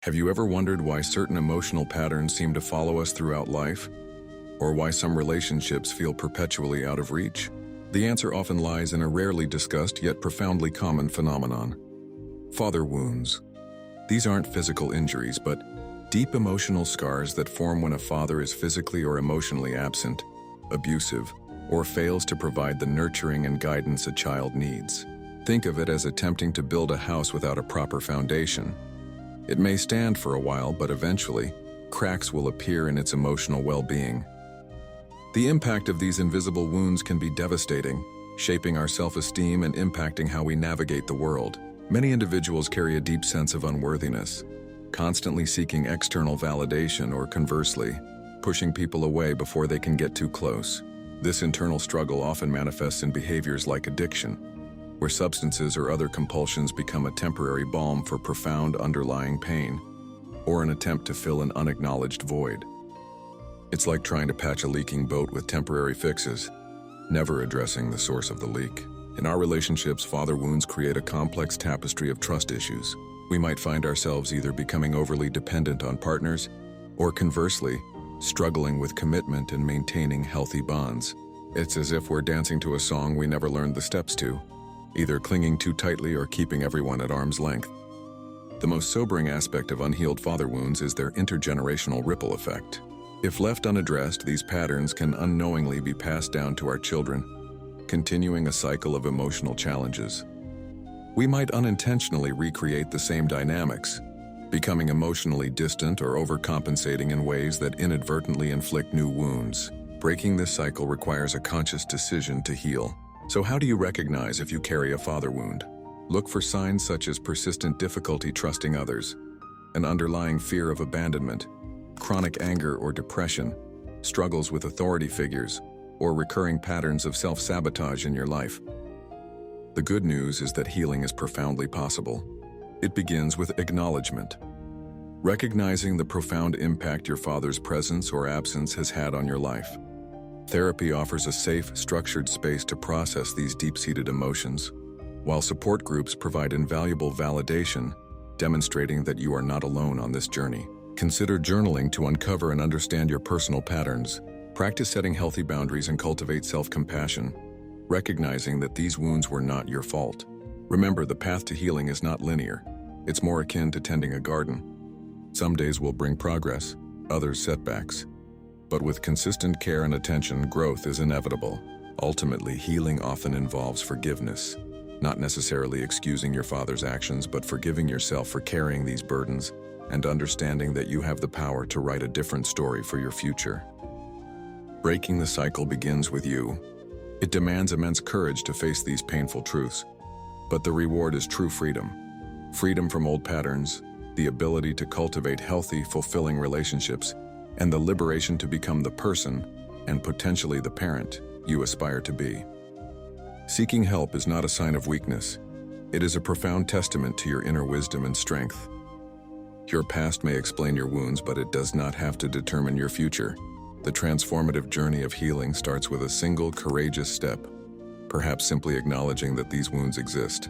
Have you ever wondered why certain emotional patterns seem to follow us throughout life? Or why some relationships feel perpetually out of reach? The answer often lies in a rarely discussed yet profoundly common phenomenon: father wounds. These aren't physical injuries, but deep emotional scars that form when a father is physically or emotionally absent, abusive, or fails to provide the nurturing and guidance a child needs. Think of it as attempting to build a house without a proper foundation. It may stand for a while, but eventually, cracks will appear in its emotional well-being. The impact of these invisible wounds can be devastating, shaping our self-esteem and impacting how we navigate the world. Many individuals carry a deep sense of unworthiness, constantly seeking external validation or, conversely, pushing people away before they can get too close. This internal struggle often manifests in behaviors like addiction, where substances or other compulsions become a temporary balm for profound underlying pain, or an attempt to fill an unacknowledged void. It's like trying to patch a leaking boat with temporary fixes, never addressing the source of the leak. In our relationships, father wounds create a complex tapestry of trust issues. We might find ourselves either becoming overly dependent on partners, or conversely, struggling with commitment and maintaining healthy bonds. It's as if we're dancing to a song we never learned the steps to, either clinging too tightly or keeping everyone at arm's length. The most sobering aspect of unhealed father wounds is their intergenerational ripple effect. If left unaddressed, these patterns can unknowingly be passed down to our children, continuing a cycle of emotional challenges. We might unintentionally recreate the same dynamics, becoming emotionally distant or overcompensating in ways that inadvertently inflict new wounds. Breaking this cycle requires a conscious decision to heal. So how do you recognize if you carry a father wound? Look for signs such as persistent difficulty trusting others, an underlying fear of abandonment, chronic anger or depression, struggles with authority figures, or recurring patterns of self-sabotage in your life. The good news is that healing is profoundly possible. It begins with acknowledgement. Recognizing the profound impact your father's presence or absence has had on your life. Therapy offers a safe, structured space to process these deep-seated emotions, while support groups provide invaluable validation, demonstrating that you are not alone on this journey. Consider journaling to uncover and understand your personal patterns. Practice setting healthy boundaries and cultivate self-compassion, recognizing that these wounds were not your fault. Remember, the path to healing is not linear. It's more akin to tending a garden. Some days will bring progress, others setbacks. But with consistent care and attention, growth is inevitable. Ultimately, healing often involves forgiveness, not necessarily excusing your father's actions, but forgiving yourself for carrying these burdens and understanding that you have the power to write a different story for your future. Breaking the cycle begins with you. It demands immense courage to face these painful truths, but the reward is true freedom. Freedom from old patterns, the ability to cultivate healthy, fulfilling relationships, and the liberation to become the person, and potentially the parent, you aspire to be. Seeking help is not a sign of weakness. It is a profound testament to your inner wisdom and strength. Your past may explain your wounds, but it does not have to determine your future. The transformative journey of healing starts with a single courageous step, perhaps simply acknowledging that these wounds exist.